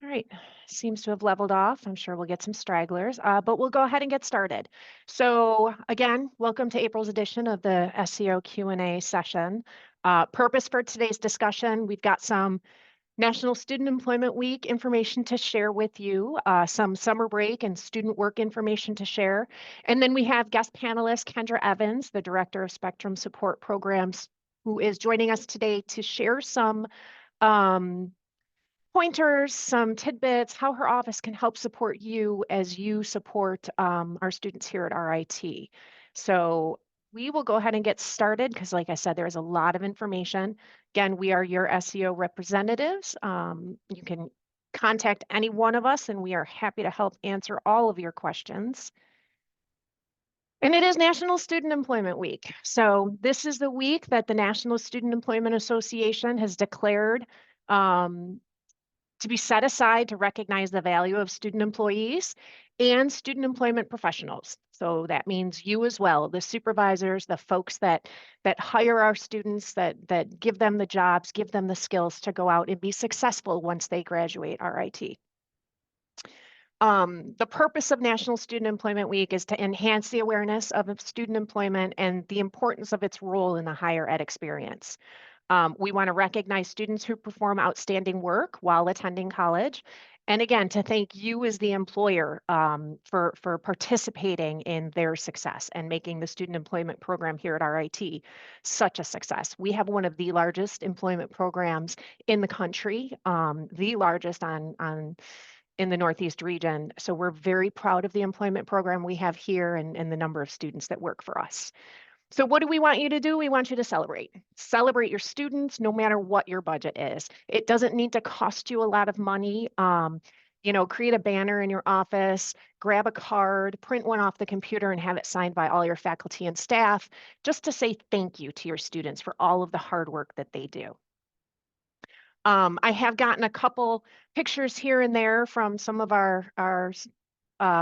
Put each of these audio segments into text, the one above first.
All right, seems to have leveled off. I'm sure we'll get some stragglers, but we'll go ahead and get started. So again, welcome to April's edition of the SEO Q&A session. Purpose for today's discussion, we've got some National Student Employment Week information to share with you, some summer break and student work information to share. And then we have guest panelist Kendra Evans, the Director of Spectrum Support Programs, who is joining us today to share some um, pointers, some tidbits, how her office can help support you as you support our students here at RIT. So we will go ahead and get started because, like I said, there is a lot of information. Again, we are your SEO representatives. You can contact any one of us, and we are happy to help answer all of your questions. And it is National Student Employment Week. So this is the week that the National Student Employment Association has declared to be set aside to recognize the value of student employees and student employment professionals. So that means you as well, the supervisors, the folks that hire our students, that give them the jobs, give them the skills to go out and be successful once they graduate RIT. The purpose of National Student Employment Week is to enhance the awareness of student employment and the importance of its role in the higher ed experience. We want to recognize students who perform outstanding work while attending college. And again, to thank you as the employer for participating in their success and making the student employment program here at RIT such a success. We have one of the largest employment programs in the country, the largest in the Northeast region. So we're very proud of the employment program we have here and the number of students that work for us. So what do we want you to do? We want you to celebrate. Celebrate your students no matter what your budget is. It doesn't need to cost you a lot of money. Create a banner in your office, grab a card, print one off the computer and have it signed by all your faculty and staff just to say thank you to your students for all of the hard work that they do. I have gotten a couple pictures here and there from some of our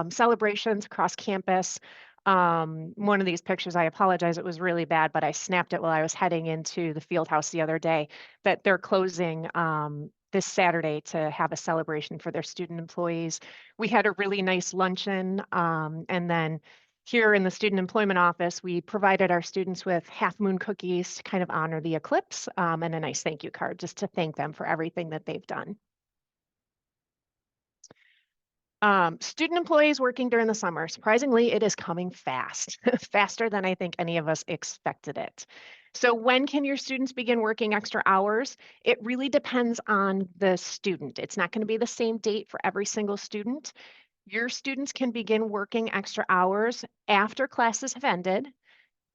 celebrations across campus. One of these pictures, I apologize, it was really bad, but I snapped it while I was heading into the field house the other day, that they're closing this Saturday to have a celebration for their student employees. We had a really nice luncheon, and then here in the student employment office, we provided our students with half moon cookies to kind of honor the eclipse, and a nice thank you card just to thank them for everything that they've done. Student employees working during the summer. Surprisingly, it is coming fast, faster than I think any of us expected it. So when can your students begin working extra hours? It really depends on the student. It's not going to be the same date for every single student. Your students can begin working extra hours after classes have ended,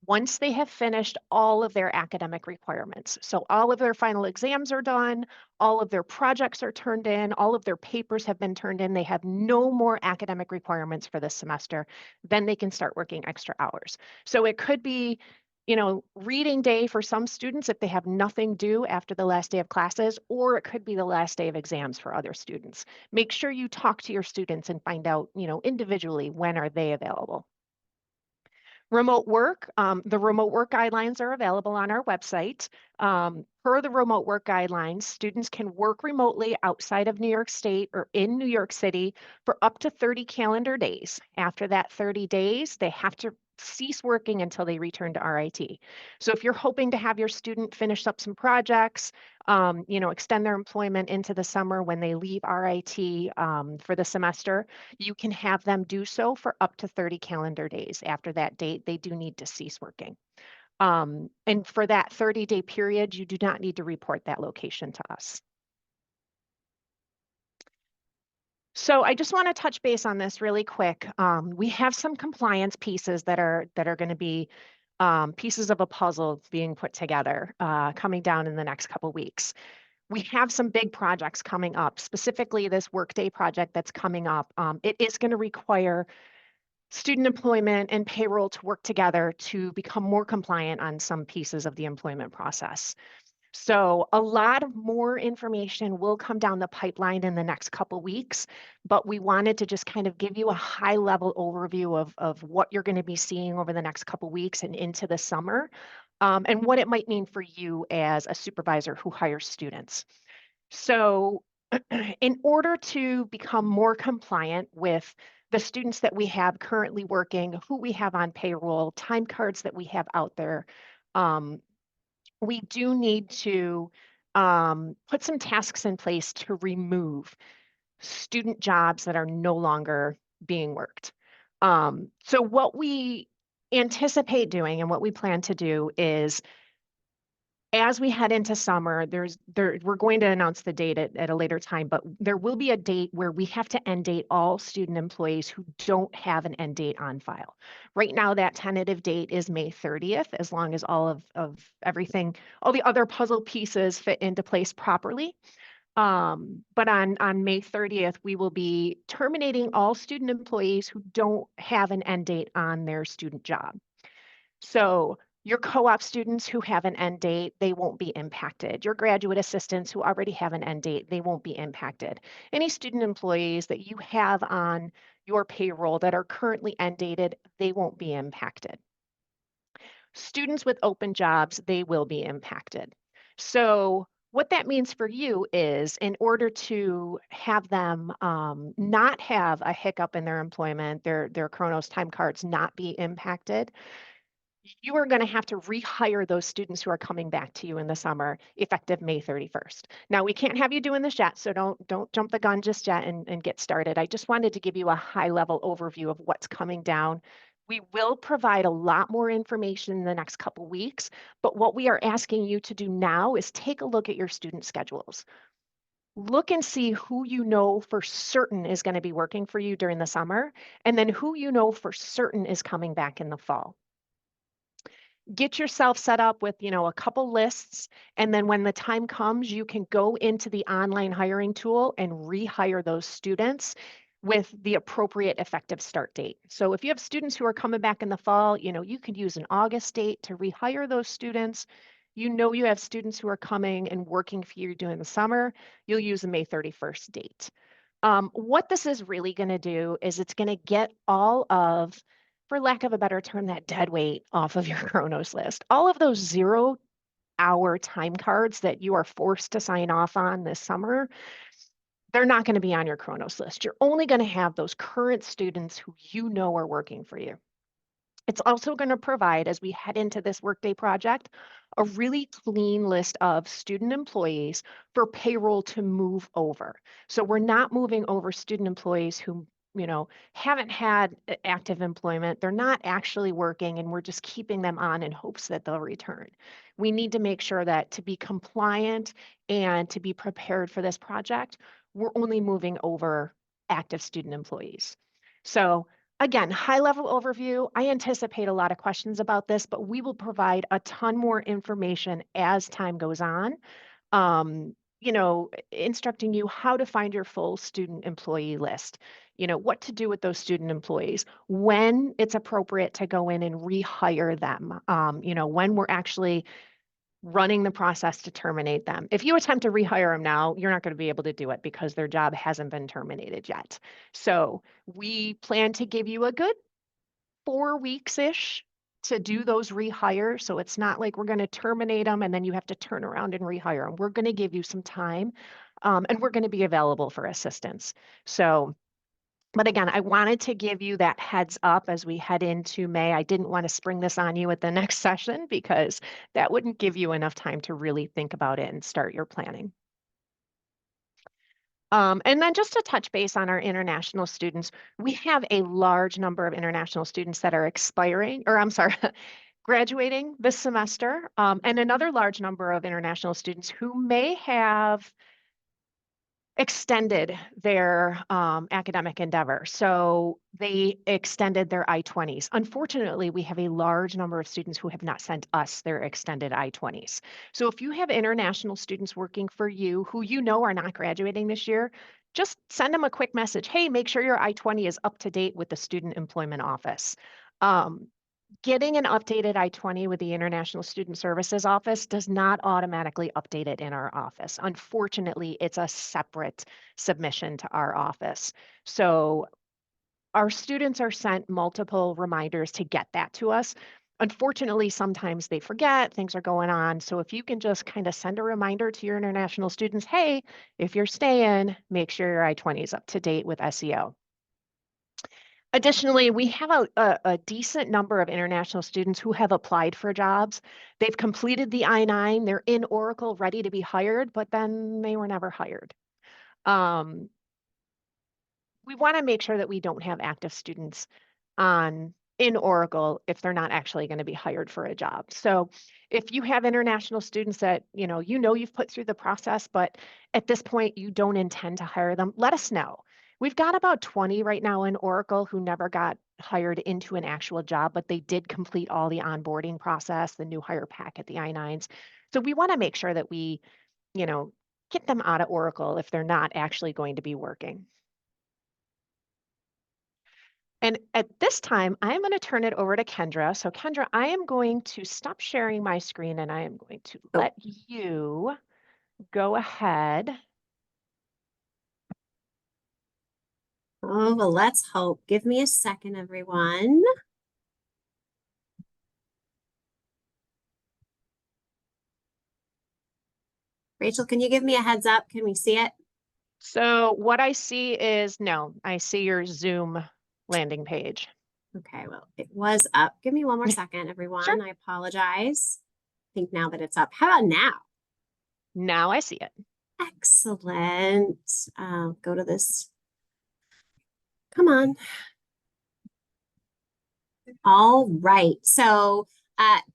once they have finished all of their academic requirements. So all of their final exams are done, all of their projects are turned in, all of their papers have been turned in, they have no more academic requirements for this semester, then they can start working extra hours. So it could be, reading day for some students if they have nothing due after the last day of classes, or it could be the last day of exams for other students. Make sure you talk to your students and find out, individually, when are they available. Remote work, the remote work guidelines are available on our website. Per the remote work guidelines, students can work remotely outside of New York State or in New York City for up to 30 calendar days. After that 30 days, they have to cease working until they return to RIT. So if you're hoping to have your student finish up some projects, extend their employment into the summer when they leave RIT for the semester, you can have them do so for up to 30 calendar days. After that date, they do need to cease working. And for that 30-day period, you do not need to report that location to us. So I just want to touch base on this really quick. We have some compliance pieces that are going to be pieces of a puzzle being put together coming down in the next couple weeks. We have some big projects coming up, specifically this Workday project that's coming up. It is going to require student employment and payroll to work together to become more compliant on some pieces of the employment process. So a lot of more information will come down the pipeline in the next couple weeks, but we wanted to just kind of give you a high level overview of what you're going to be seeing over the next couple weeks and into the summer, and what it might mean for you as a supervisor who hires students. So in order to become more compliant with the students that we have currently working, who we have on payroll, time cards that we have out there, um, we do need to put some tasks in place to remove student jobs that are no longer being worked. So what we anticipate doing and what we plan to do is, as we head into summer, we're going to announce the date at a later time, but there will be a date where we have to end date all student employees who don't have an end date on file. Right now, that tentative date is May 30th, as long as all of everything, all the other puzzle pieces fit into place properly. But on May 30th, we will be terminating all student employees who don't have an end date on their student job. So your co-op students who have an end date, they won't be impacted. Your graduate assistants who already have an end date, they won't be impacted. Any student employees that you have on your payroll that are currently end dated, they won't be impacted. Students with open jobs, they will be impacted. So what that means for you is, in order to have them not have a hiccup in their employment, their Kronos time cards not be impacted, you are going to have to rehire those students who are coming back to you in the summer effective May 31st. Now, we can't have you doing this yet, so don't jump the gun just yet and get started. I just wanted to give you a high level overview of what's coming down. We will provide a lot more information in the next couple weeks, but what we are asking you to do now is take a look at your student schedules. Look and see who you know for certain is going to be working for you during the summer, and then who you know for certain is coming back in the fall. Get yourself set up with, a couple lists, and then when the time comes, you can go into the online hiring tool and rehire those students with the appropriate effective start date. So if you have students who are coming back in the fall, you could use an August date to rehire those students. You have students who are coming and working for you during the summer, you'll use a May 31st date. What this is really going to do is it's going to get all of, for lack of a better term, that dead weight off of your Kronos list. All of those 0-hour time cards that you are forced to sign off on this summer, they're not going to be on your Kronos list. You're only going to have those current students who you know are working for you. It's also going to provide, as we head into this Workday project, a really clean list of student employees for payroll to move over. So we're not moving over student employees who, haven't had active employment. They're not actually working, and we're just keeping them on in hopes that they'll return. We need to make sure that to be compliant and to be prepared for this project, we're only moving over active student employees. So again, high level overview. I anticipate a lot of questions about this, but we will provide a ton more information as time goes on. Instructing you how to find your full student employee list, what to do with those student employees, when it's appropriate to go in and rehire them, when we're actually running the process to terminate them. If you attempt to rehire them now, you're not going to be able to do it because their job hasn't been terminated yet. So we plan to give you a good 4 weeks-ish to do those rehires. So it's not like we're going to terminate them and then you have to turn around and rehire them. We're going to give you some time, and we're going to be available for assistance. So, but again, I wanted to give you that heads up as we head into May. I didn't want to spring this on you at the next session because that wouldn't give you enough time to really think about it and start your planning. And then just to touch base on our international students, we have a large number of international students that are expiring, or I'm sorry, graduating this semester, and another large number of international students who may have extended their academic endeavor. So they extended their I-20s. Unfortunately, we have a large number of students who have not sent us their extended I-20s. So if you have international students working for you who you know are not graduating this year, just send them a quick message. Hey, make sure your I-20 is up to date with the Student Employment Office. Getting an updated I-20 with the International Student Services Office does not automatically update it in our office. Unfortunately, it's a separate submission to our office. So our students are sent multiple reminders to get that to us. Unfortunately, sometimes they forget, things are going on. So if you can just kind of send a reminder to your international students, hey, if you're staying, make sure your I-20 is up to date with SEO. Additionally, we have a decent number of international students who have applied for jobs. They've completed the I-9, they're in Oracle ready to be hired, but then they were never hired. We want to make sure that we don't have active students in Oracle if they're not actually going to be hired for a job. So if you have international students that you know you've put through the process, but at this point you don't intend to hire them, let us know. We've got about 20 right now in Oracle who never got hired into an actual job, but they did complete all the onboarding process, the new hire packet, the I-9s. So we want to make sure that we, you know, get them out of Oracle if they're not actually going to be working. And at this time, I'm going to turn it over to Kendra. So Kendra, I am going to stop sharing my screen and I am going to let you go ahead. Oh, well, let's hope. Give me a second, everyone. Rachel, can you give me a heads up? Can we see it? So what I see is, no, I see your Zoom landing page. Okay, well, it was up. Give me one more second, everyone. Sure. I apologize. I think now that it's up. How about now? Now I see it. Excellent. Go to this. Come on. All right. So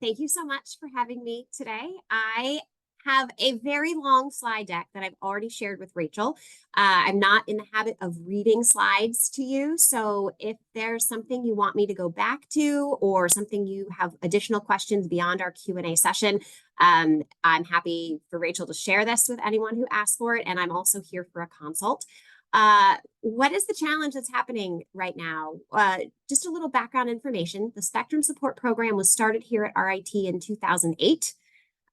thank you so much for having me today. I have a very long slide deck that I've already shared with Rachel. I'm not in the habit of reading slides to you. So if there's something you want me to go back to or something you have additional questions beyond our Q&A session, I'm happy for Rachel to share this with anyone who asks for it. And I'm also here for a consult. What is the challenge that's happening right now? Just a little background information. The Spectrum Support Program was started here at RIT in 2008.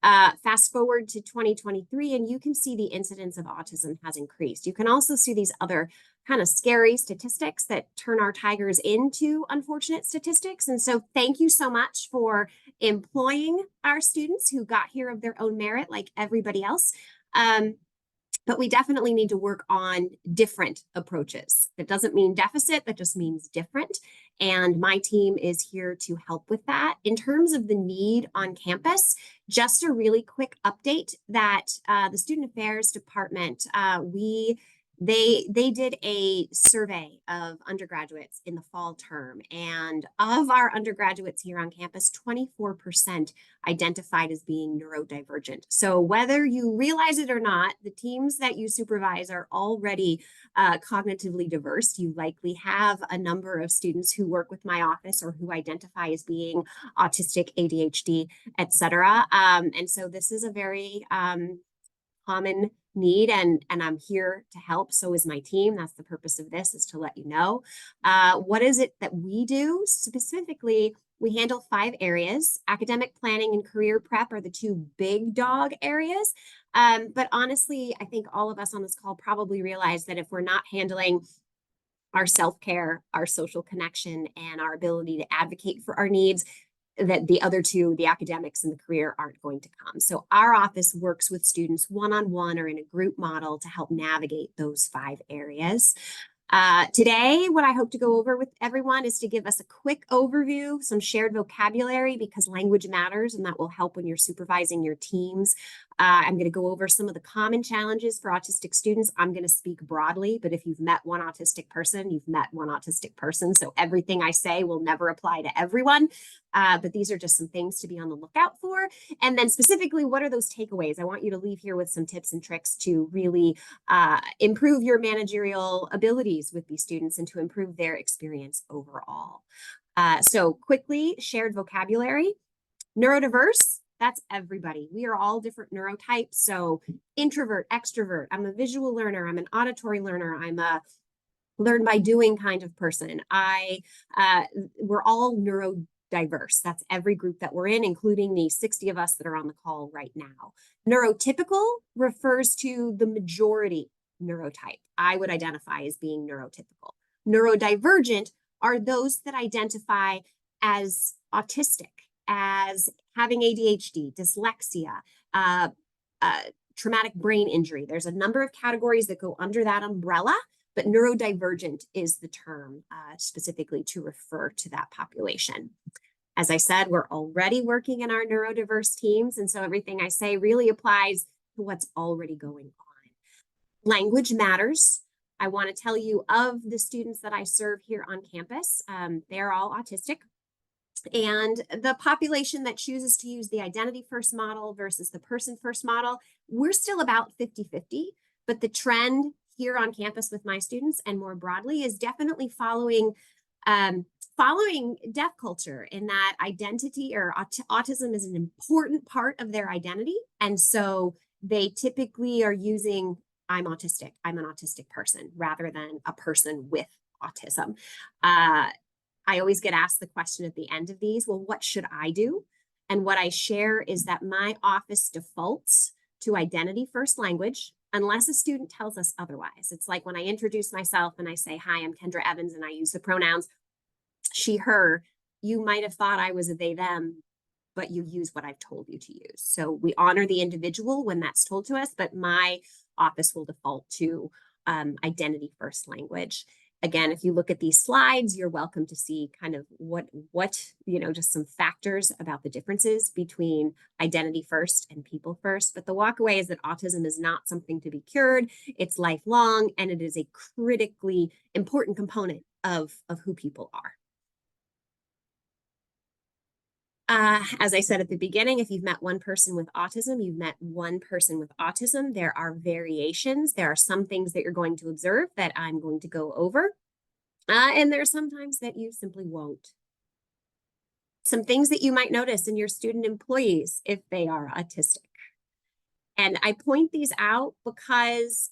Fast forward to 2023, and you can see the incidence of autism has increased. You can also see these other kind of scary statistics that turn our tigers into unfortunate statistics. And so thank you so much for employing our students who got here of their own merit, like everybody else. But we definitely need to work on different approaches. That doesn't mean deficit, that just means different. And my team is here to help with that. In terms of the need on campus, just a really quick update that the Student Affairs Department, they did a survey of undergraduates in the fall term, and of our undergraduates here on campus, 24% identified as being neurodivergent. So whether you realize it or not, the teams that you supervise are already cognitively diverse. You likely have a number of students who work with my office or who identify as being autistic, ADHD, etc. And so this is a very common need, and I'm here to help. So is my team. That's the purpose of this, is to let you know. What is it that we do specifically? We handle 5 areas. Academic planning and career prep are the 2 big dog areas. But honestly, I think all of us on this call probably realize that if we're not handling our self-care, our social connection, and our ability to advocate for our needs, that the other 2, the academics and the career, aren't going to come. So our office works with students one-on-one or in a group model to help navigate those 5 areas. Today, what I hope to go over with everyone is to give us a quick overview, some shared vocabulary, because language matters, and that will help when you're supervising your teams. I'm going to go over some of the common challenges for autistic students. I'm going to speak broadly, but if you've met one autistic person, you've met one autistic person. So everything I say will never apply to everyone. But these are just some things to be on the lookout for. And then specifically, what are those takeaways? I want you to leave here with some tips and tricks to really improve your managerial abilities with these students and to improve their experience overall. So quickly, shared vocabulary. Neurodiverse, that's everybody. We are all different neurotypes. So introvert, extrovert, I'm a visual learner, I'm an auditory learner, I'm a learn by doing kind of person. We're all neurodiverse. That's every group that we're in, including the 60 of us that are on the call right now. Neurotypical refers to the majority neurotype. I would identify as being neurotypical. Neurodivergent are those that identify as autistic. as having ADHD, dyslexia, traumatic brain injury. There's a number of categories that go under that umbrella, but neurodivergent is the term specifically to refer to that population. As I said, we're already working in our neurodiverse teams, and so everything I say really applies to what's already going on. Language matters. I want to tell you, of the students that I serve here on campus, they're all autistic. And the population that chooses to use the identity first model versus the person first model, we're still about 50-50, but the trend here on campus with my students and more broadly is definitely following deaf culture, in that identity or autism is an important part of their identity. And so they typically are using, I'm autistic, I'm an autistic person, rather than a person with autism. I always get asked the question at the end of these, well, what should I do? And what I share is that my office defaults to identity first language, unless a student tells us otherwise. It's like when I introduce myself and I say, hi, I'm Kendra Evans, and I use the pronouns she, her. You might have thought I was a they, them, but you use what I've told you to use. So we honor the individual when that's told to us, but my office will default to identity first language. Again, if you look at these slides, you're welcome to see kind of what just some factors about the differences between identity first and people first. But the walkaway is that autism is not something to be cured. It's lifelong, and it is a critically important component of who people are. As I said at the beginning, if you've met one person with autism, you've met one person with autism. There are variations. There are some things that you're going to observe that I'm going to go over. And there are some times that you simply won't. Some things that you might notice in your student employees if they are autistic. And I point these out because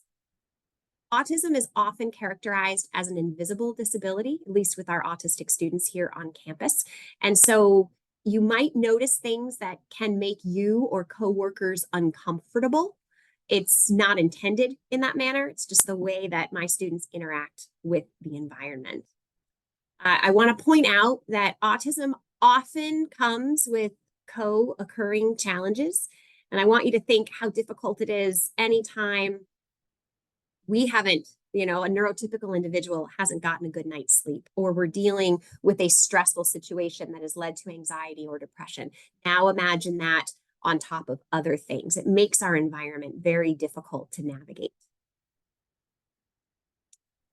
autism is often characterized as an invisible disability, at least with our autistic students here on campus. And so you might notice things that can make you or coworkers uncomfortable. It's not intended in that manner. It's just the way that my students interact with the environment. I want to point out that autism often comes with co-occurring challenges. And I want you to think how difficult it is anytime we haven't, a neurotypical individual hasn't gotten a good night's sleep, or we're dealing with a stressful situation that has led to anxiety or depression. Now imagine that on top of other things. It makes our environment very difficult to navigate.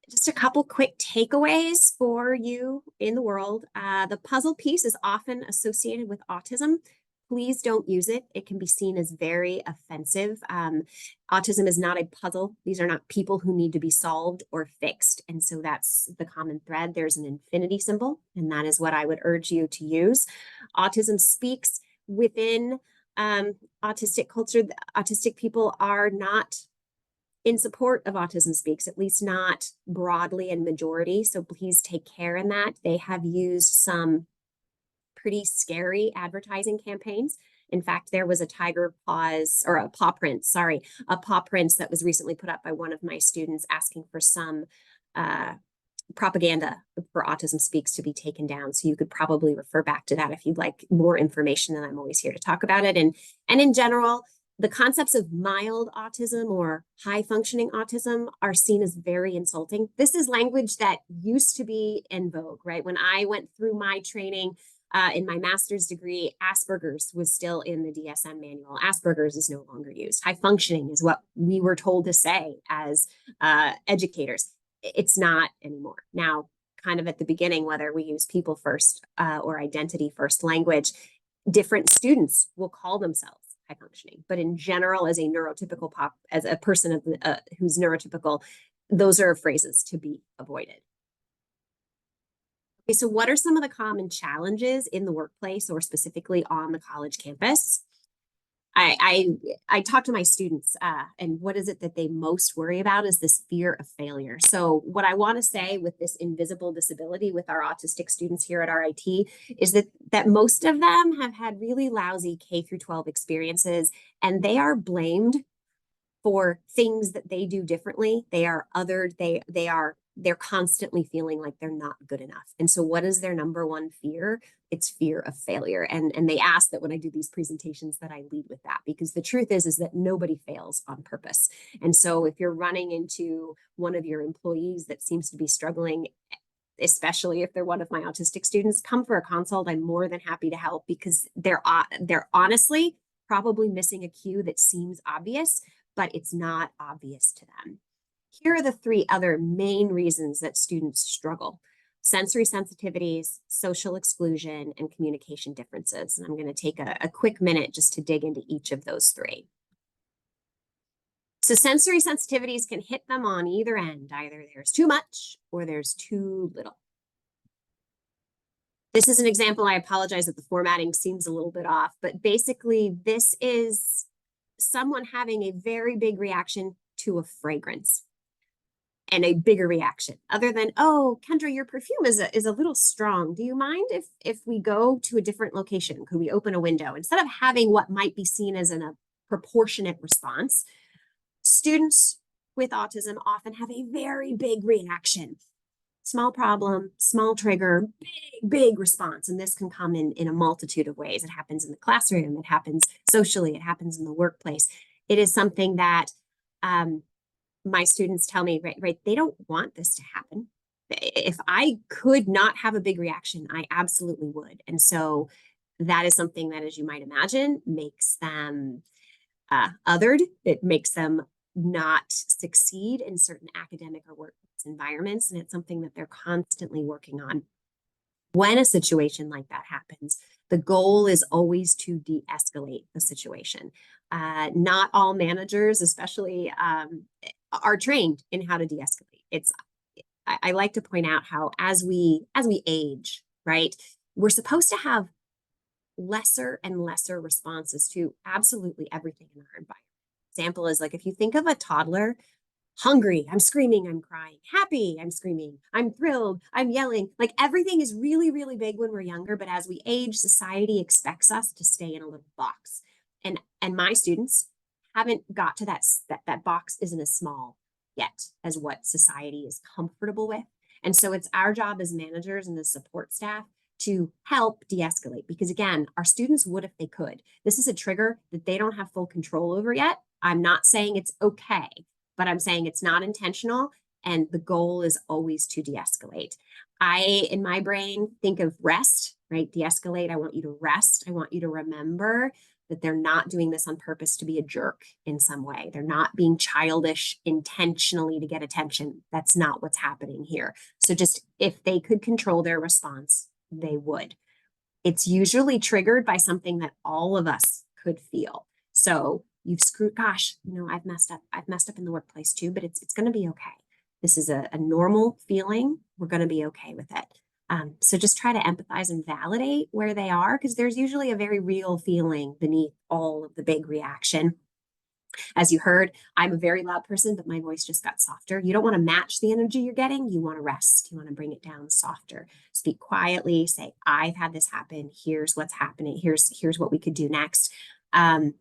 Just a couple quick takeaways for you in the world. The puzzle piece is often associated with autism. Please don't use it. It can be seen as very offensive. Autism is not a puzzle. These are not people who need to be solved or fixed. And so that's the common thread. There's an infinity symbol, and that is what I would urge you to use. Autism speaks within autistic culture. Autistic people are not in support of Autism Speaks, at least not broadly and majority. So please take care in that. They have used some pretty scary advertising campaigns. In fact, there was a a paw print that was recently put up by one of my students asking for some propaganda for Autism Speaks to be taken down. So you could probably refer back to that if you'd like more information, and I'm always here to talk about it. And in general, the concepts of mild autism or high functioning autism are seen as very insulting. This is language that used to be in vogue, right? When I went through my training in my master's degree, Asperger's was still in the DSM manual. Asperger's is no longer used. High functioning is what we were told to say as educators. It's not anymore. Now, kind of at the beginning, whether we use people first or identity first language, different students will call themselves high functioning. But in general, as a neurotypical as a person who's neurotypical, those are phrases to be avoided. Okay, so what are some of the common challenges in the workplace or specifically on the college campus? I talk to my students and what is it that they most worry about is this fear of failure. So what I want to say with this invisible disability with our autistic students here at RIT is that most of them have had really lousy K through 12 experiences, and they are blamed for things that they do differently. They are othered. They are they're constantly feeling like they're not good enough. And so what is their number one fear? It's fear of failure. And they ask that when I do these presentations that I lead with that, because the truth is that nobody fails on purpose. And so if you're running into one of your employees that seems to be struggling, especially if they're one of my autistic students, come for a consult. I'm more than happy to help, because they're honestly probably missing a cue that seems obvious, but it's not obvious to them. Here are the 3 other main reasons that students struggle: sensory sensitivities, social exclusion, and communication differences. And I'm going to take a quick minute just to dig into each of those 3. So sensory sensitivities can hit them on either end. Either there's too much or there's too little. This is an example. I apologize that the formatting seems a little bit off, but basically this is someone having a very big reaction to a fragrance, and a bigger reaction other than, oh, Kendra, your perfume is a little strong. Do you mind if we go to a different location? Could we open a window? Instead of having what might be seen as a proportionate response, students with autism often have a very big reaction. Small problem, small trigger, big response. And this can come in a multitude of ways. It happens in the classroom, it happens socially, it happens in the workplace. It is something that my students tell me, right, they don't want this to happen. If I could not have a big reaction, I absolutely would. And so that is something that, as you might imagine, makes them othered. It makes them not succeed in certain academic or workplace environments. And it's something that they're constantly working on. When a situation like that happens, the goal is always to de-escalate the situation. Not all managers, especially, are trained in how to de-escalate. I like to point out how as we age, right, we're supposed to have lesser and lesser responses to absolutely everything in our environment. Example is, like, if you think of a toddler, hungry, I'm screaming, I'm crying, happy, I'm screaming, I'm thrilled, I'm yelling. Like, everything is really, really big when we're younger, but as we age, society expects us to stay in a little box. And my students haven't got to that box isn't as small yet as what society is comfortable with. And so it's our job as managers and the support staff to help de-escalate, because again, our students would if they could. This is a trigger that they don't have full control over yet. I'm not saying it's okay, but I'm saying it's not intentional, and the goal is always to de-escalate. I, in my brain, think of rest, right? De-escalate. I want you to rest. I want you to remember that they're not doing this on purpose to be a jerk in some way. They're not being childish intentionally to get attention. That's not what's happening here. So just, if they could control their response, they would. It's usually triggered by something that all of us could feel. So you've screwed, gosh, I've messed up. I've messed up in the workplace too, but it's going to be okay. This is a normal feeling. We're going to be okay with it. So just try to empathize and validate where they are, because there's usually a very real feeling beneath all of the big reaction. As you heard, I'm a very loud person, but my voice just got softer. You don't want to match the energy you're getting. You want to rest. You want to bring it down softer. Speak quietly. Say, I've had this happen. Here's what's happening. Here's what we could do next. And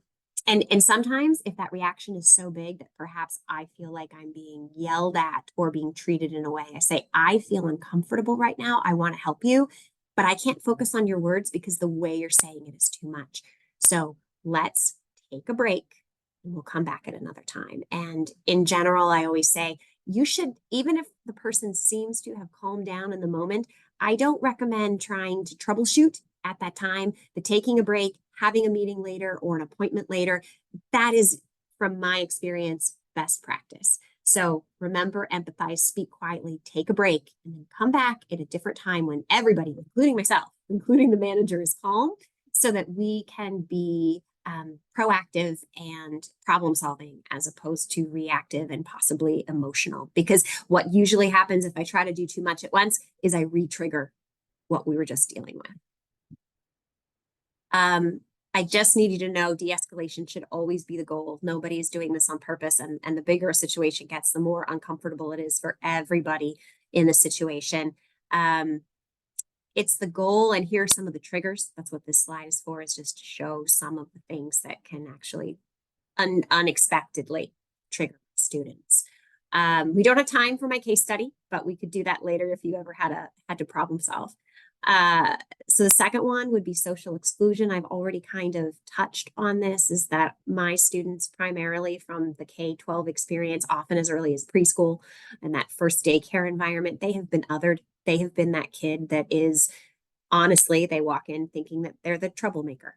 sometimes if that reaction is so big that perhaps I feel like I'm being yelled at or being treated in a way, I say, I feel uncomfortable right now. I want to help you, but I can't focus on your words because the way you're saying it is too much. So let's take a break and we'll come back at another time. And in general, I always say, you should, even if the person seems to have calmed down in the moment, I don't recommend trying to troubleshoot at that time. The taking a break, having a meeting later or an appointment later, that is, from my experience, best practice. So remember, empathize, speak quietly, take a break, and then come back at a different time when everybody, including myself, including the manager, is calm, so that we can be proactive and problem solving as opposed to reactive and possibly emotional. Because what usually happens if I try to do too much at once is I re-trigger what we were just dealing with. I just need you to know de-escalation should always be the goal. Nobody is doing this on purpose. And the bigger a situation gets, the more uncomfortable it is for everybody in the situation. It's the goal. And here are some of the triggers. That's what this slide is for, is just to show some of the things that can actually unexpectedly trigger students. We don't have time for my case study, but we could do that later if you ever had to problem solve. So the second one would be social exclusion. I've already kind of touched on this, is that my students, primarily from the K-12 experience, often as early as preschool and that first daycare environment, they have been othered. They have been that kid that is, honestly, they walk in thinking that they're the troublemaker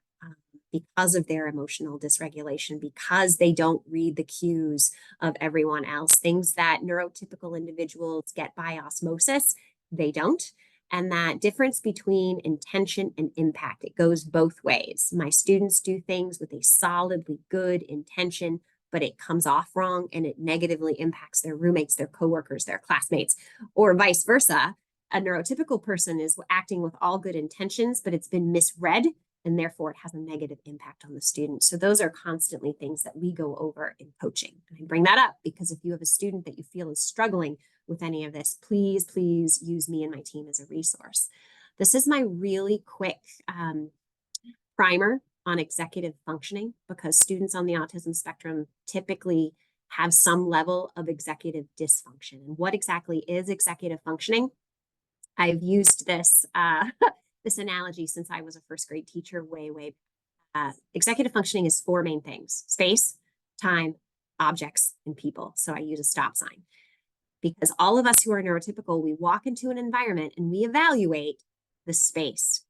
because of their emotional dysregulation, because they don't read the cues of everyone else, things that neurotypical individuals get by osmosis, they don't. And that difference between intention and impact, it goes both ways. My students do things with a solidly good intention, but it comes off wrong and it negatively impacts their roommates, their coworkers, their classmates, or vice versa. A neurotypical person is acting with all good intentions, but it's been misread, and therefore it has a negative impact on the student. So those are constantly things that we go over in coaching. And I bring that up because if you have a student that you feel is struggling with any of this, please, please use me and my team as a resource. This is my really quick primer on executive functioning, because students on the autism spectrum typically have some level of executive dysfunction. And what exactly is executive functioning? I've used this this analogy since I was a first grade teacher way. Executive functioning is four main things: space, time, objects, and people. So I use a stop sign, because all of us who are neurotypical, we walk into an environment and we evaluate the space.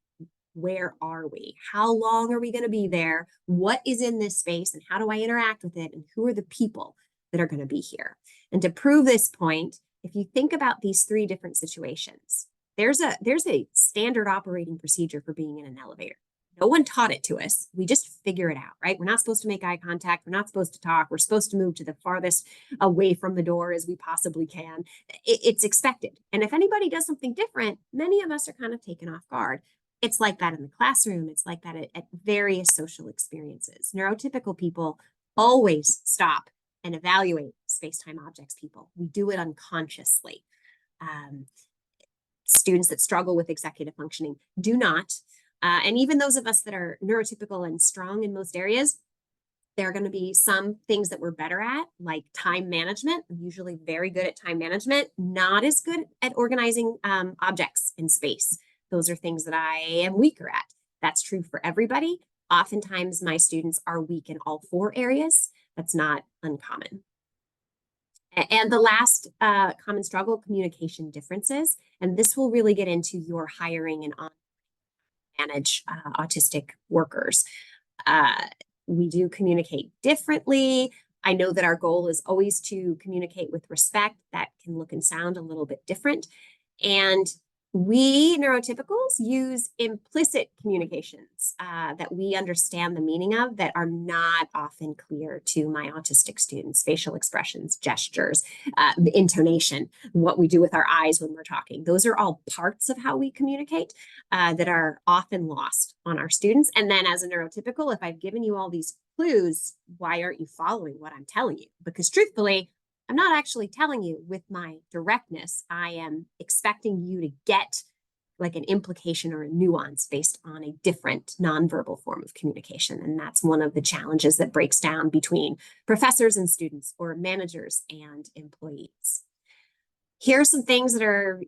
Where are we? How long are we going to be there? What is in this space and how do I interact with it? And who are the people that are going to be here? And to prove this point, if you think about these three different situations, there's a standard operating procedure for being in an elevator. No one taught it to us. We just figure it out, right? We're not supposed to make eye contact. We're not supposed to talk. We're supposed to move to the farthest away from the door as we possibly can. It's expected. And if anybody does something different, many of us are kind of taken off guard. It's like that in the classroom. It's like that at various social experiences. Neurotypical people always stop and evaluate space-time objects people. We do it unconsciously. Students that struggle with executive functioning do not. And even those of us that are neurotypical and strong in most areas, there are going to be some things that we're better at, like time management. I'm usually very good at time management, not as good at organizing objects in space. Those are things that I am weaker at. That's true for everybody. Oftentimes, my students are weak in all four areas. That's not uncommon. And the last common struggle, communication differences. And this will really get into your hiring and manage autistic workers. We do communicate differently. I know that our goal is always to communicate with respect. That can look and sound a little bit different. And we neurotypicals use implicit communications that we understand the meaning of, that are not often clear to my autistic students: facial expressions, gestures, the intonation, what we do with our eyes when we're talking. Those are all parts of how we communicate that are often lost on our students. And then as a neurotypical, if I've given you all these clues, why aren't you following what I'm telling you? Because truthfully, I'm not actually telling you with my directness. I am expecting you to get like an implication or a nuance based on a different nonverbal form of communication. And that's one of the challenges that breaks down between professors and students, or managers and employees. Here are some things that are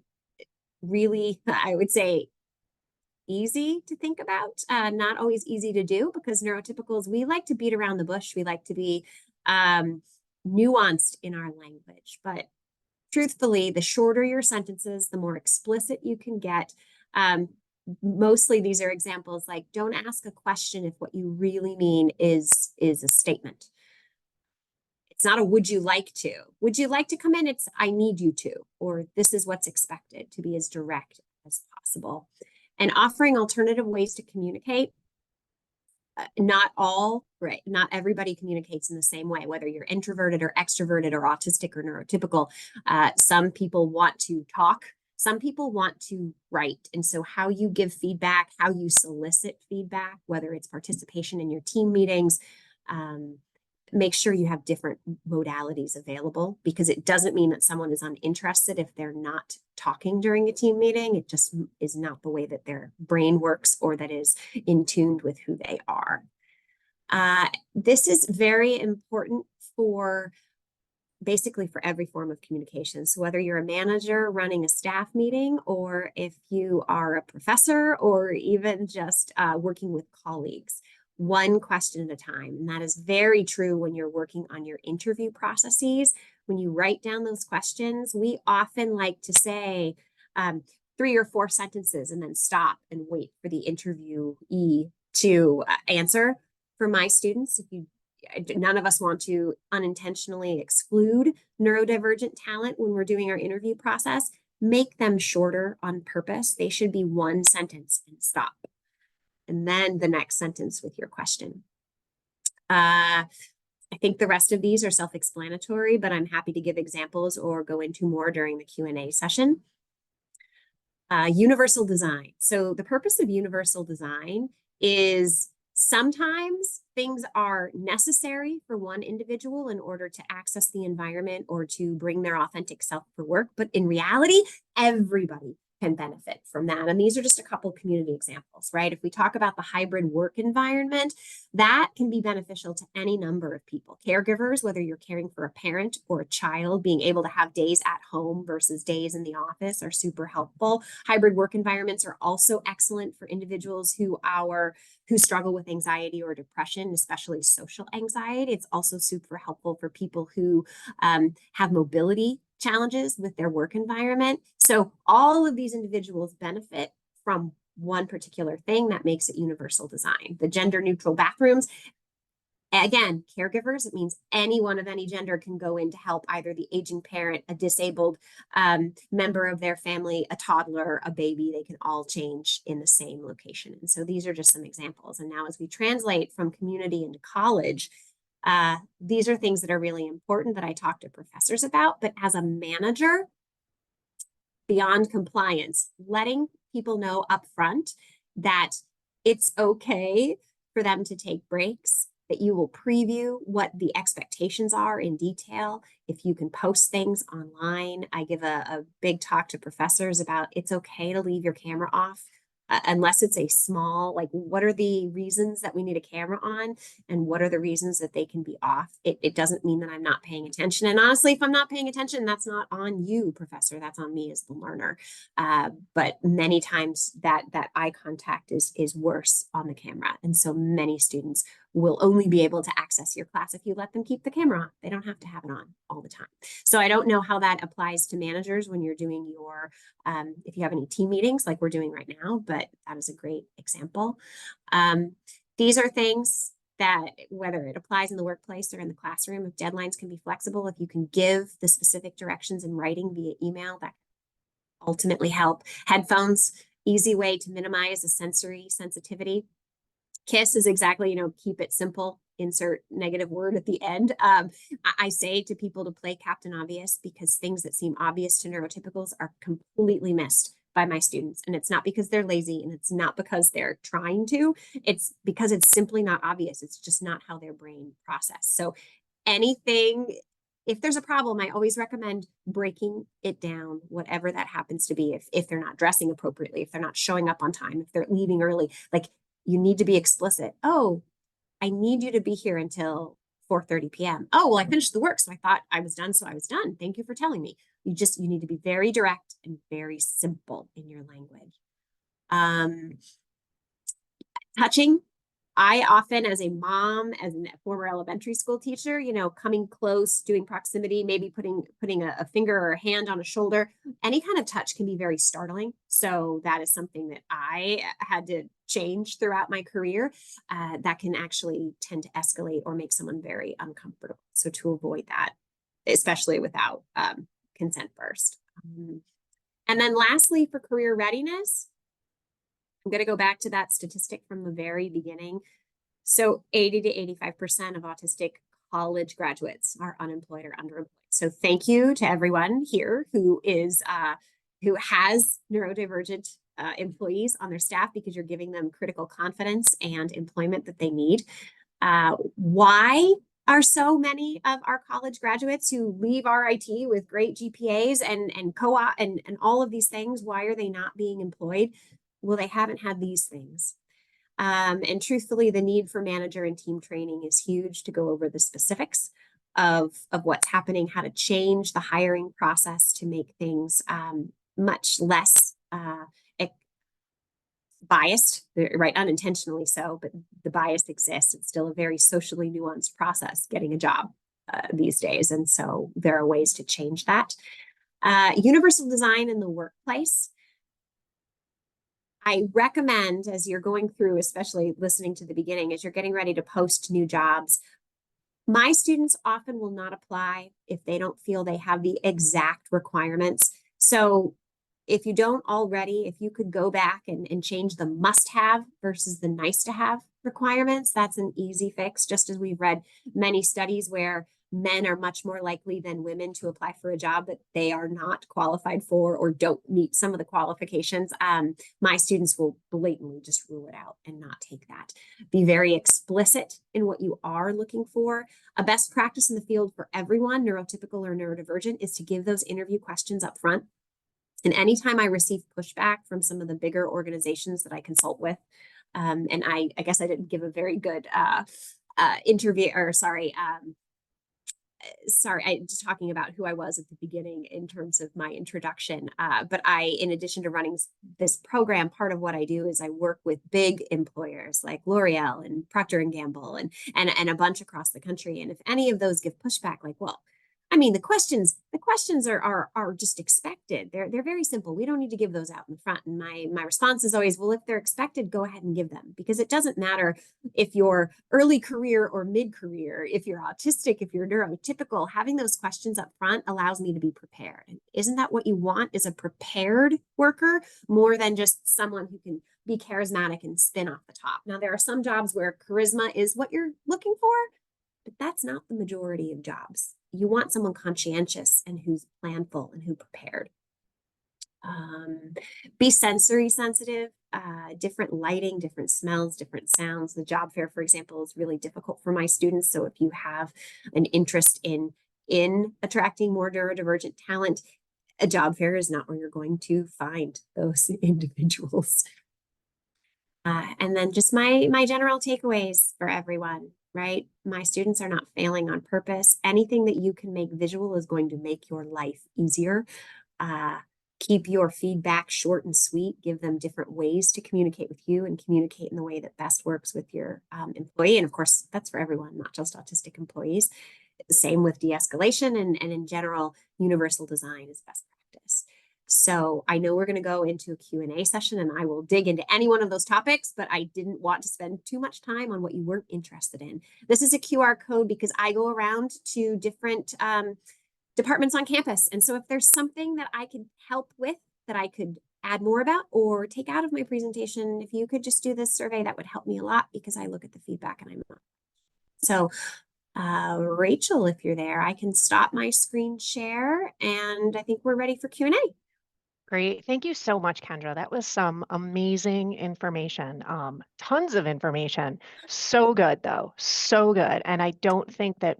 really, I would say, easy to think about, not always easy to do, because neurotypicals, we like to beat around the bush. We like to be nuanced in our language. But truthfully, the shorter your sentences, the more explicit you can get. Mostly these are examples like, don't ask a question if what you really mean is a statement. It's not a would you like to. Would you like to come in? It's I need you to, or this is what's expected, to be as direct as possible. And offering alternative ways to communicate. Not everybody communicates in the same way, whether you're introverted or extroverted or autistic or neurotypical. Some people want to talk, some people want to write. And so how you give feedback, how you solicit feedback, whether it's participation in your team meetings, make sure you have different modalities available, because it doesn't mean that someone is uninterested if they're not talking during a team meeting. It just is not the way that their brain works, or that is in tune with who they are. This is very important for basically for every form of communication. So whether you're a manager running a staff meeting, or if you are a professor, or even just working with colleagues, one question at a time. And that is very true when you're working on your interview processes. When you write down those questions, we often like to say 3 or 4 sentences and then stop and wait for the interviewee to answer. For my students, none of us want to unintentionally exclude neurodivergent talent when we're doing our interview process. Make them shorter on purpose. They should be 1 sentence and stop. And then the next sentence with your question. I think the rest of these are self-explanatory, but I'm happy to give examples or go into more during the Q&A session. Universal design. So the purpose of universal design is sometimes things are necessary for one individual in order to access the environment or to bring their authentic self for work. But in reality, everybody can benefit from that. And these are just a couple community examples, right? If we talk about the hybrid work environment, that can be beneficial to any number of people. Caregivers, whether you're caring for a parent or a child, being able to have days at home versus days in the office are super helpful. Hybrid work environments are also excellent for individuals who struggle with anxiety or depression, especially social anxiety. It's also super helpful for people who have mobility challenges with their work environment. So all of these individuals benefit from one particular thing that makes it universal design. The gender neutral bathrooms, again, caregivers, it means anyone of any gender can go in to help either the aging parent, a disabled member of their family, a toddler, a baby. They can all change in the same location. And so these are just some examples. And now as we translate from community into college, these are things that are really important that I talk to professors about. But as a manager, beyond compliance, letting people know upfront that it's okay for them to take breaks, that you will preview what the expectations are in detail. If you can post things online, I give a big talk to professors about it's okay to leave your camera off. Unless it's a small, like, what are the reasons that we need a camera on and what are the reasons that they can be off? It doesn't mean that I'm not paying attention. And honestly, if I'm not paying attention, that's not on you, professor. That's on me as the learner. But many times that eye contact is worse on the camera. And so many students will only be able to access your class if you let them keep the camera on. They don't have to have it on all the time. So I don't know how that applies to managers when you're doing your, if you have any team meetings like we're doing right now, but that is a great example. These are things that whether it applies in the workplace or in the classroom, if deadlines can be flexible, if you can give the specific directions in writing via email, that can ultimately help. Headphones, easy way to minimize the sensory sensitivity. KISS is exactly, keep it simple, insert negative word at the end. I say to people to play Captain Obvious because things that seem obvious to neurotypicals are completely missed by my students. And it's not because they're lazy and it's not because they're trying to, it's because it's simply not obvious. It's just not how their brain process. So anything, if there's a problem, I always recommend breaking it down, whatever that happens to be. If they're not dressing appropriately, if they're not showing up on time, if they're leaving early, like, you need to be explicit. Oh, I need you to be here until 4:30 p.m. Oh, well, I finished the work, so I thought I was done, so I was done. Thank you for telling me. You need to be very direct and very simple in your language. Touching. I often, as a mom, as a former elementary school teacher, coming close, doing proximity, maybe putting a finger or a hand on a shoulder, any kind of touch can be very startling. So that is something that I had to change throughout my career. That can actually tend to escalate or make someone very uncomfortable. So to avoid that, especially without consent first. And then lastly, for career readiness, I'm going to go back to that statistic from the very beginning. So 80 to 85% of autistic college graduates are unemployed or underemployed. So thank you to everyone here who has neurodivergent employees on their staff, because you're giving them critical confidence and employment that they need. Why are so many of our college graduates who leave RIT with great GPAs and co-op and all of these things, why are they not being employed? Well, they haven't had these things. And truthfully, the need for manager and team training is huge. To go over the specifics, of what's happening, how to change the hiring process to make things much less biased, right? Unintentionally so, but the bias exists. It's still a very socially nuanced process getting a job these days. And so there are ways to change that. Universal design in the workplace. I recommend, as you're going through, especially listening to the beginning, as you're getting ready to post new jobs, my students often will not apply if they don't feel they have the exact requirements. So if you don't already, if you could go back and change the must-have versus the nice-to-have requirements, that's an easy fix, just as we've read many studies where men are much more likely than women to apply for a job that they are not qualified for or don't meet some of the qualifications. My students will blatantly just rule it out and not take that. Be very explicit in what you are looking for. A best practice in the field for everyone, neurotypical or neurodivergent, is to give those interview questions up front. And anytime I receive pushback from some of the bigger organizations that I consult with, and I guess I didn't give a very good interview, or sorry, I just talking about who I was at the beginning in terms of my introduction. But in addition to running this program, part of what I do is I work with big employers like L'Oreal and Procter and Gamble and a bunch across the country. And if any of those give pushback, like, well, I mean, the questions are just expected. They're very simple. We don't need to give those out in the front. And my response is always, well, if they're expected, go ahead and give them, because it doesn't matter if you're early career or mid-career, if you're autistic, if you're neurotypical. Having those questions up front allows me to be prepared. And isn't that what you want, is a prepared worker more than just someone who can be charismatic and spin off the top? Now, there are some jobs where charisma is what you're looking for, but that's not the majority of jobs. You want someone conscientious and who's planful and who prepared. Be sensory sensitive, different lighting, different smells, different sounds. The job fair, for example, is really difficult for my students. So if you have an interest in attracting more neurodivergent talent, a job fair is not where you're going to find those individuals. And then just my general takeaways for everyone, right? My students are not failing on purpose. Anything that you can make visual is going to make your life easier. Keep your feedback short and sweet. Give them different ways to communicate with you and communicate in the way that best works with your employee. And of course, that's for everyone, not just autistic employees. The same with de-escalation and in general, universal design is best practice. So I know we're going to go into a Q&A session and I will dig into any one of those topics, but I didn't want to spend too much time on what you weren't interested in. This is a QR code because I go around to different departments on campus. And so if there's something that I could help with, that I could add more about or take out of my presentation, if you could just do this survey, that would help me a lot, because I look at the feedback and I'm not. So Rachel, if you're there, I can stop my screen share and I think we're ready for Q&A. Great. Thank you so much, Kendra. That was some amazing information. Tons of information. So good, though. So good. And I don't think that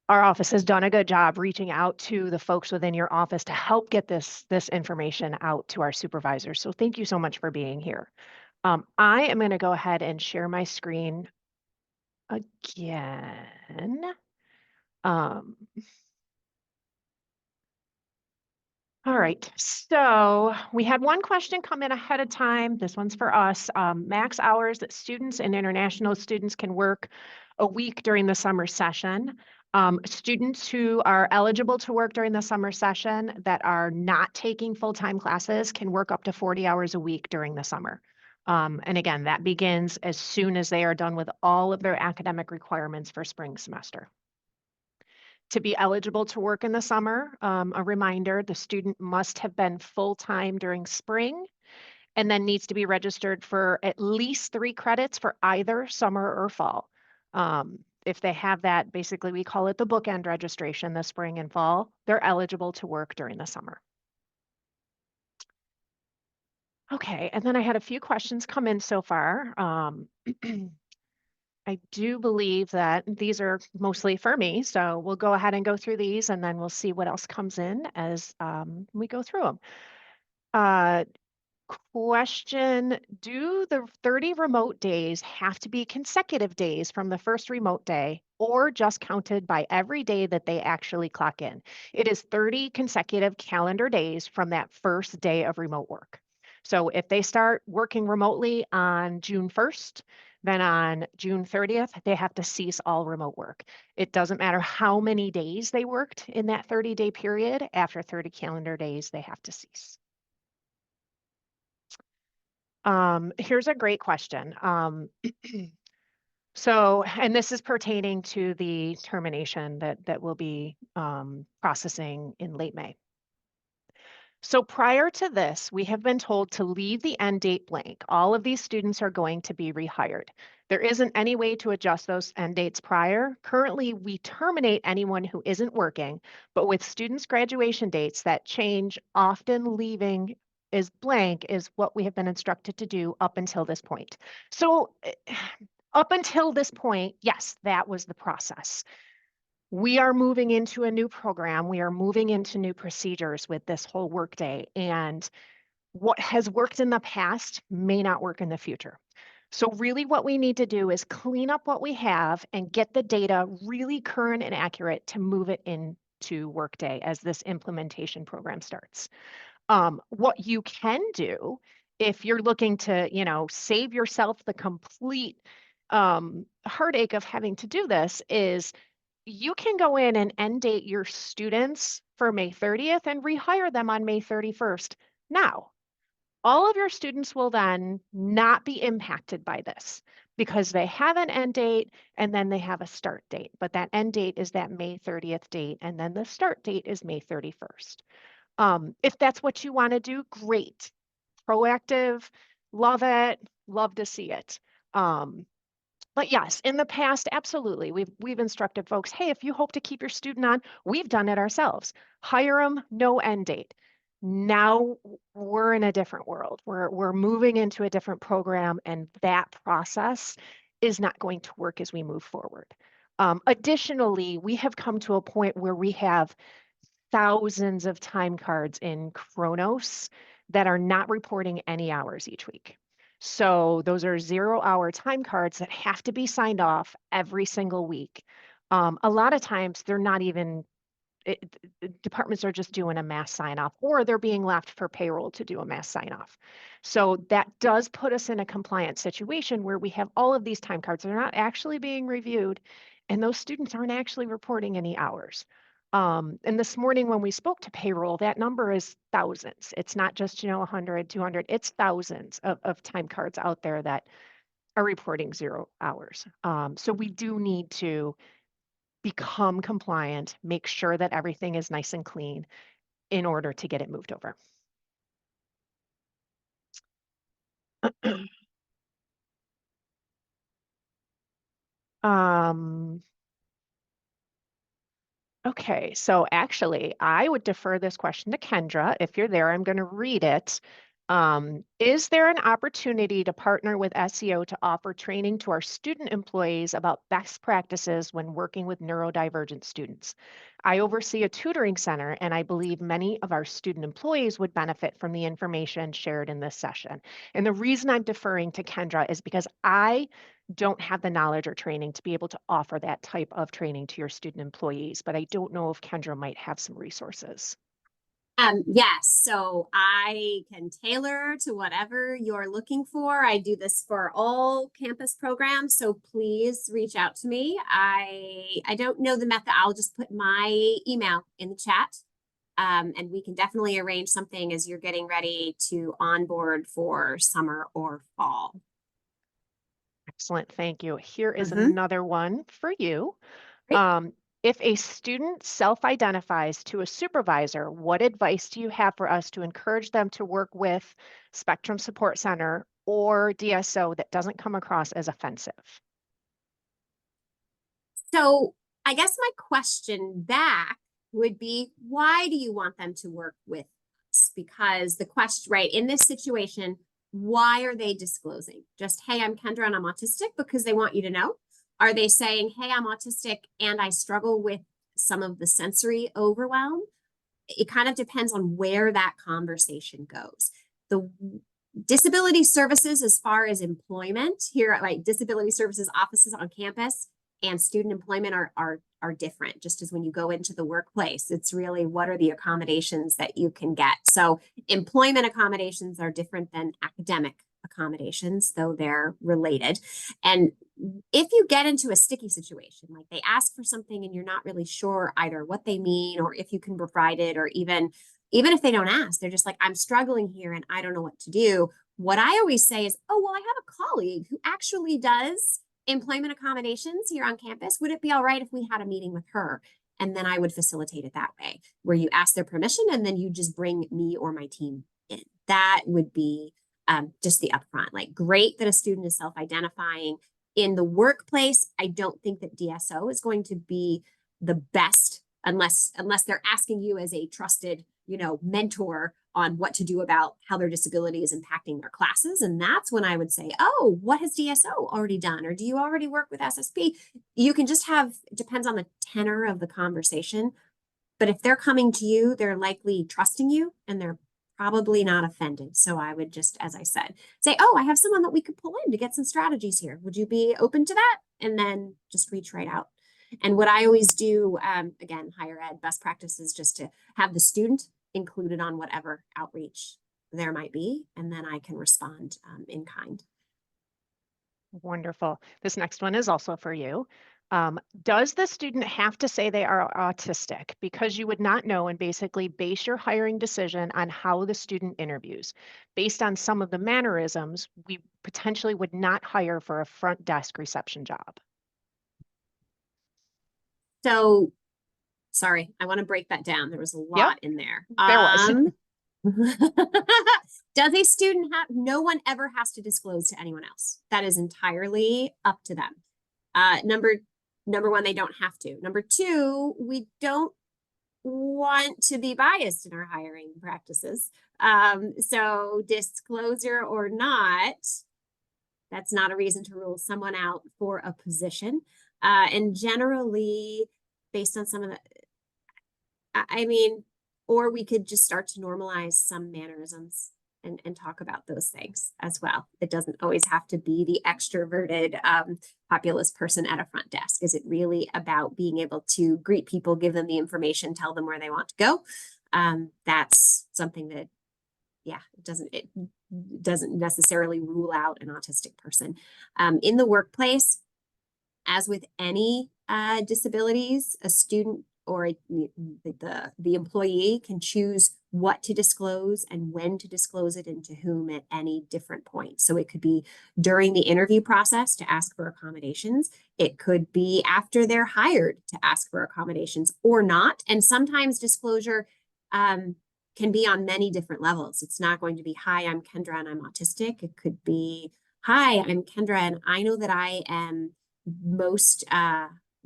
our office has done a good job reaching out to the folks within your office to help get this information out to our supervisors. So thank you so much for being here. I am going to go ahead and share my screen again. All right, so we had one question come in ahead of time. This one's for us. Max hours that students and international students can work a week during the summer session. Students who are eligible to work during the summer session that are not taking full-time classes can work up to 40 hours a week during the summer. And again, that begins as soon as they are done with all of their academic requirements for spring semester. To be eligible to work in the summer, a reminder, the student must have been full-time during spring and then needs to be registered for at least 3 credits for either summer or fall. If they have that, basically we call it the bookend registration, the spring and fall, they're eligible to work during the summer. Okay, and then I had a few questions come in so far. I do believe that these are mostly for me, so we'll go ahead and go through these and then we'll see what else comes in as we go through them. Question, do the 30 remote days have to be consecutive days from the first remote day or just counted by every day that they actually clock in? It is 30 consecutive calendar days from that first day of remote work. So if they start working remotely on June 1st, then on June 30th, they have to cease all remote work. It doesn't matter how many days they worked in that 30-day period. After 30 calendar days, they have to cease. Here's a great question. And this is pertaining to the termination that we'll be processing in late May. So prior to this, we have been told to leave the end date blank. All of these students are going to be rehired. There isn't any way to adjust those end dates prior. Currently, we terminate anyone who isn't working, but with students' graduation dates that change, often leaving is blank is what we have been instructed to do up until this point. So up until this point, yes, that was the process. We are moving into a new program. We are moving into new procedures with this whole workday. And what has worked in the past may not work in the future. So really what we need to do is clean up what we have and get the data really current and accurate to move it into Workday as this implementation program starts. What you can do if you're looking to, save yourself the complete heartache of having to do this is you can go in and end date your students for May 30th and rehire them on May 31st. Now, all of your students will then not be impacted by this because they have an end date and then they have a start date. But that end date is that May 30th date, and then the start date is May 31st. If that's what you want to do, great. Proactive, love it, love to see it. But yes, in the past, absolutely. We've instructed folks, hey, if you hope to keep your student on, we've done it ourselves. Hire them, no end date. Now we're in a different world. We're moving into a different program, and that process is not going to work as we move forward. Additionally, we have come to a point where we have thousands of time cards in Kronos that are not reporting any hours each week. So those are 0-hour time cards that have to be signed off every single week. A lot of times they're not even, departments are just doing a mass sign off, or they're being left for payroll to do a mass sign off. So that does put us in a compliance situation where we have all of these time cards. They're not actually being reviewed, and those students aren't actually reporting any hours. And this morning when we spoke to payroll, that number is thousands. It's not just, 100, 200, it's thousands of time cards out there that are reporting 0 hours. So we do need to become compliant, make sure that everything is nice and clean in order to get it moved over. Um, Okay, so actually, I would defer this question to Kendra. If you're there, I'm going to read it. Is there an opportunity to partner with SEO to offer training to our student employees about best practices when working with neurodivergent students? I oversee a tutoring center, and I believe many of our student employees would benefit from the information shared in this session. And the reason I'm deferring to Kendra is because I don't have the knowledge or training to be able to offer that type of training to your student employees, but I don't know if Kendra might have some resources. Yes, so I can tailor to whatever you're looking for. I do this for all campus programs, so please reach out to me. I don't know the method. I'll just put my email in the chat. And we can definitely arrange something as you're getting ready to onboard for summer or fall. Excellent, thank you. Here is Mhm. another one for you. Great. If a student self-identifies to a supervisor, what advice do you have for us to encourage them to work with Spectrum Support Center or DSO that doesn't come across as offensive? So I guess my question back would be, why do you want them to work with us? Because the question, right, in this situation, why are they disclosing? Just, hey, I'm Kendra and I'm autistic, because they want you to know? Are they saying, hey, I'm autistic and I struggle with some of the sensory overwhelm? It kind of depends on where that conversation goes. The Disability services, as far as employment here, like disability services offices on campus and student employment are different. Just as when you go into the workplace, it's really what are the accommodations that you can get. So employment accommodations are different than academic accommodations, though they're related. And if you get into a sticky situation, like they ask for something and you're not really sure either what they mean or if you can provide it, or even if they don't ask, they're just like, I'm struggling here and I don't know what to do. What I always say is, oh, well, I have a colleague who actually does employment accommodations here on campus. Would it be all right if we had a meeting with her? And then I would facilitate it that way, where you ask their permission and then you just bring me or my team in. That would be just the upfront. Like, great that a student is self-identifying. In the workplace, I don't think that DSO is going to be the best unless they're asking you as a trusted, mentor on what to do about how their disability is impacting their classes. And that's when I would say, oh, what has DSO already done? Or do you already work with SSP? You can just it depends on the tenor of the conversation. But if they're coming to you, they're likely trusting you and they're probably not offended. So I would just, as I said, say, oh, I have someone that we could pull in to get some strategies here. Would you be open to that? And then just reach right out. And what I always do, again, higher ed best practice is just to have the student included on whatever outreach there might be, and then I can respond in kind. Wonderful. This next one is also for you. Does the student have to say they are autistic? Because you would not know and basically base your hiring decision on how the student interviews. Based on some of the mannerisms, we potentially would not hire for a front desk reception job. So, sorry, I want to break that down. There was a lot in there. There was. Does a student have, no one ever has to disclose to anyone else. That is entirely up to them. Number one, they don't have to. Number two, we don't want to be biased in our hiring practices. So disclosure or not, that's not a reason to rule someone out for a position. And generally, based on some of the, or we could just start to normalize some mannerisms and talk about those things as well. It doesn't always have to be the extroverted populist person at a front desk. Is it really about being able to greet people, give them the information, tell them where they want to go? That's something that, it doesn't necessarily rule out an autistic person. In the workplace, as with any disabilities, a student or the employee can choose what to disclose and when to disclose it and to whom at any different point. So it could be during the interview process to ask for accommodations. It could be after they're hired to ask for accommodations or not. And sometimes disclosure can be on many different levels. It's not going to be, hi, I'm Kendra and I'm autistic. It could be, hi, I'm Kendra and I know that I am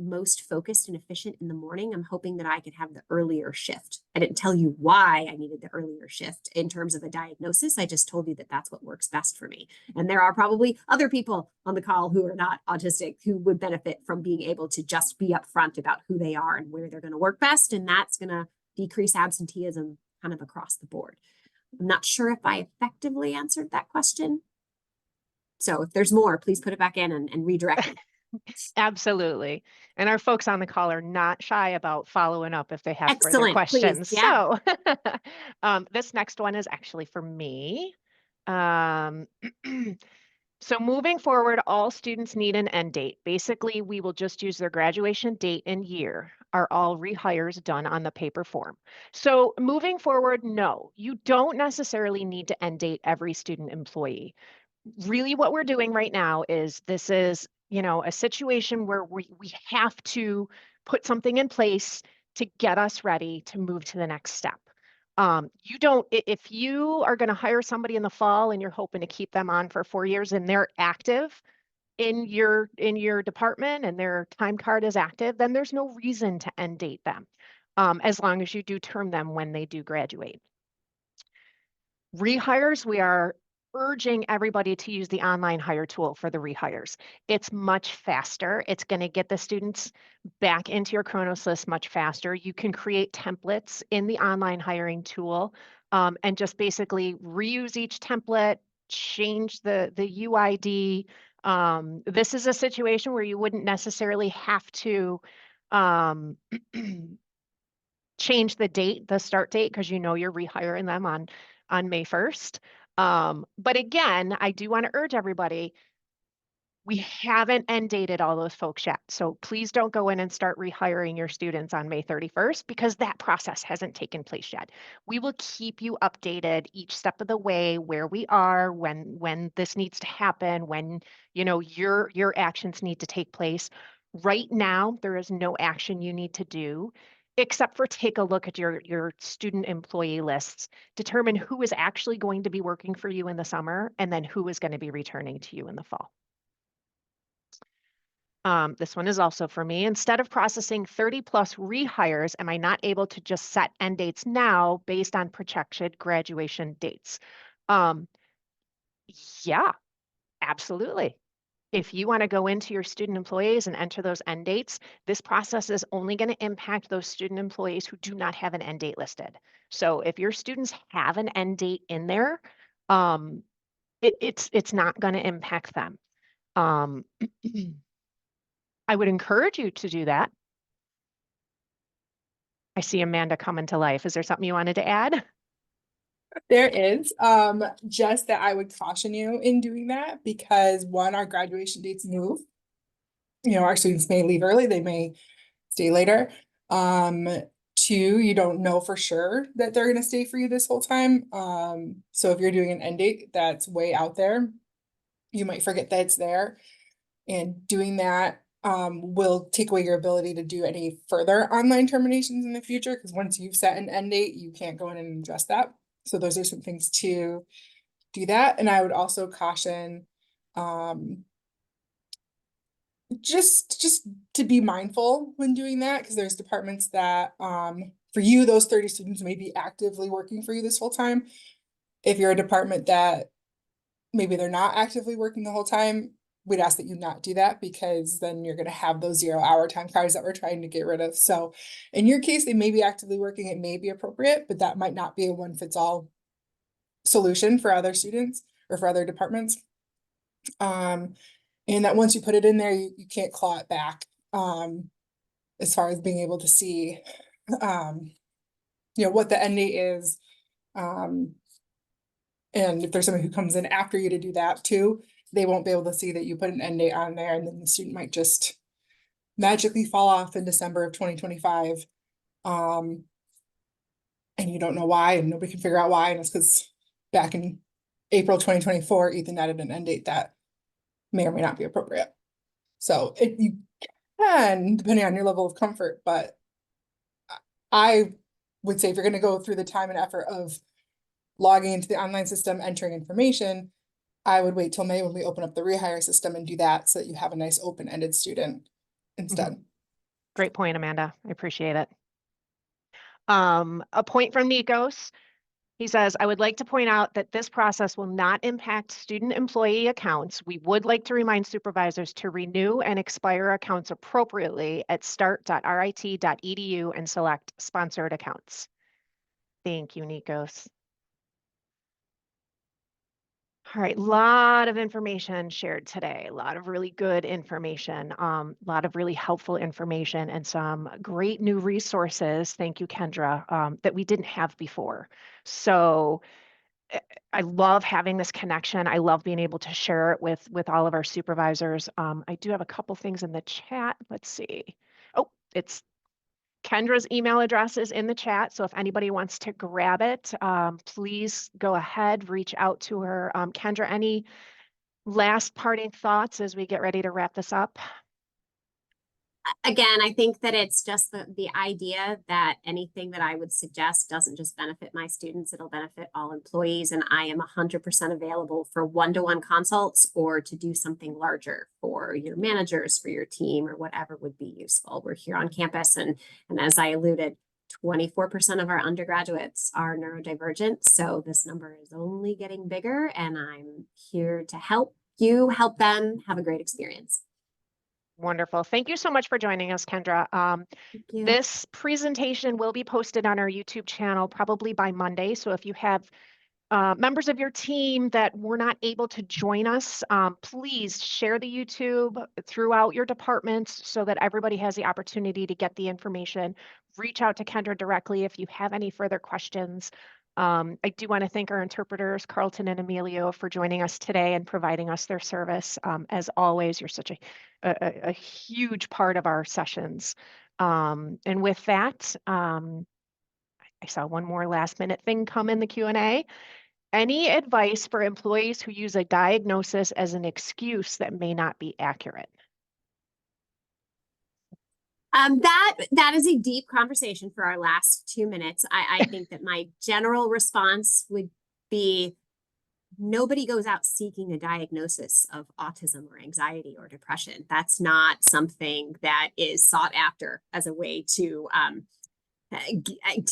most focused and efficient in the morning. I'm hoping that I could have the earlier shift. I didn't tell you why I needed the earlier shift in terms of a diagnosis. I just told you that that's what works best for me. And there are probably other people on the call who are not autistic who would benefit from being able to just be upfront about who they are and where they're going to work best. And that's going to decrease absenteeism kind of across the board. I'm not sure if I effectively answered that question. So if there's more, please put it back in and redirect me. Absolutely. And our folks on the call are not shy about following up if they have further Excellent, questions. please. Yeah. So this next one is actually for me. So moving forward, all students need an end date. Basically, we will just use their graduation date and year. Are all rehires done on the paper form? So moving forward, no, you don't necessarily need to end date every student employee. Really what we're doing right now is this is, a situation where we have to put something in place to get us ready to move to the next step. You don't, if you are going to hire somebody in the fall and you're hoping to keep them on for 4 years and they're active in your department and their time card is active, then there's no reason to end date them, as long as you do term them when they do graduate. Rehires, we are urging everybody to use the online hire tool for the rehires. It's much faster. It's going to get the students back into your Kronos list much faster. You can create templates in the online hiring tool, and just basically reuse each template, change the UID. This is a situation where you wouldn't necessarily have to change the date, the start date, because you know you're rehiring them on May 1st. But again, I do want to urge everybody, we haven't end dated all those folks yet. So please don't go in and start rehiring your students on May 31st because that process hasn't taken place yet. We will keep you updated each step of the way where we are, when this needs to happen, when your actions need to take place. Right now, there is no action you need to do except for take a look at your student employee lists, determine who is actually going to be working for you in the summer, and then who is going to be returning to you in the fall. This one is also for me. Instead of processing 30 plus rehires, am I not able to just set end dates now based on projected graduation dates? Um, yeah, absolutely. If you want to go into your student employees and enter those end dates, this process is only going to impact those student employees who do not have an end date listed. So if your students have an end date in there, it's not going to impact them. I would encourage you to do that. I see Amanda coming to life. Is there something you wanted to add? There is, just that I would caution you in doing that because one, our graduation dates move. Our students may leave early, they may stay later. Two, you don't know for sure that they're gonna stay for you this whole time. So if you're doing an end date that's way out there, you might forget that it's there. And doing that will take away your ability to do any further online terminations in the future, because once you've set an end date, you can't go in and adjust that. So those are some things to do that. And I would also caution just to be mindful when doing that, because there's departments that for you, those 30 students may be actively working for you this whole time. If you're a department that maybe they're not actively working the whole time, we'd ask that you not do that, because then you're going to have those 0-hour time cards that we're trying to get rid of. So in your case, they may be actively working, it may be appropriate, but that might not be a one fits all solution for other students or for other departments. And that once you put it in there, you can't claw it back. As far as being able to see, what the end date is. And if there's somebody who comes in after you to do that too, they won't be able to see that you put an end date on there, and then the student might just magically fall off in December of 2025. And you don't know why, and nobody can figure out why, and it's because back in April 2024, Ethan added an end date that may or may not be appropriate. So you can, depending on your level of comfort, but I would say if you're going to go through the time and effort of logging into the online system, entering information, I would wait till May when we open up the rehire system and do that so that you have a nice open-ended student instead. Great point, Amanda. I appreciate it. A point from Nikos. He says, I would like to point out that this process will not impact student employee accounts. We would like to remind supervisors to renew and expire accounts appropriately at start.rit.edu and select sponsored accounts. Thank you, Nikos. All right, a lot of information shared today, a lot of really good information, a lot of really helpful information, and some great new resources, thank you, Kendra, that we didn't have before. So I love having this connection. I love being able to share it with all of our supervisors. I do have a couple things in the chat. Let's see. Oh, it's Kendra's email address is in the chat. So if anybody wants to grab it, please go ahead, reach out to her. Kendra, any last parting thoughts as we get ready to wrap this up? Again, I think that it's just the idea that anything that I would suggest doesn't just benefit my students, it'll benefit all employees. And I am 100% available for one-to-one consults or to do something larger for your managers, for your team, or whatever would be useful. We're here on campus, and as I alluded, 24% of our undergraduates are neurodivergent. So this number is only getting bigger, and I'm here to help you, help them have a great experience. Wonderful. Thank you so much for joining us, Kendra. This presentation will be posted on our YouTube channel probably by Monday. So if you have Members of your team that were not able to join us, please share the YouTube throughout your departments so that everybody has the opportunity to get the information. Reach out to Kendra directly if you have any further questions. I do want to thank our interpreters, Carlton and Emilio, for joining us today and providing us their service. As always, you're such a huge part of our sessions. And with that, I saw one more last minute thing come in the Q&A. Any advice for employees who use a diagnosis as an excuse that may not be accurate? That is a deep conversation for our last 2 minutes. I think that my general response would be nobody goes out seeking a diagnosis of autism or anxiety or depression. That's not something that is sought after as a way to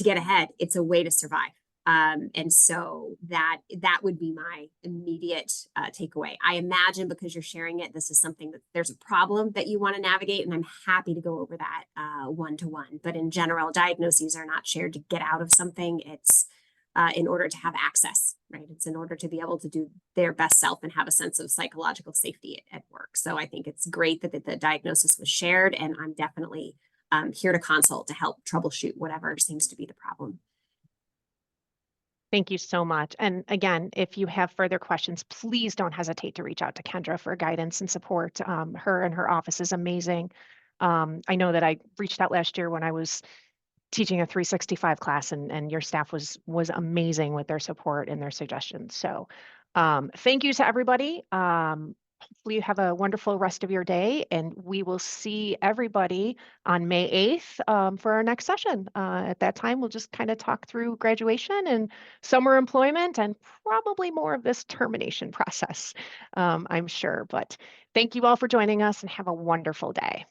get ahead. It's a way to survive. And so that would be my immediate takeaway. I imagine because you're sharing it, this is something that there's a problem that you want to navigate, and I'm happy to go over that one-to-one. But in general, diagnoses are not shared to get out of something. It's in order to have access, right? It's in order to be able to do their best self and have a sense of psychological safety at work. So I think it's great that the diagnosis was shared, and I'm definitely here to consult to help troubleshoot whatever seems to be the problem. Thank you so much. And again, if you have further questions, please don't hesitate to reach out to Kendra for guidance and support. Her and her office is amazing. I know that I reached out last year when I was teaching a 365 class, and your staff was amazing with their support and their suggestions. So thank you to everybody. Hopefully you have a wonderful rest of your day, and we will see everybody on May 8th for our next session. At that time, we'll just kind of talk through graduation and summer employment and probably more of this termination process, I'm sure. But thank you all for joining us, and have a wonderful day.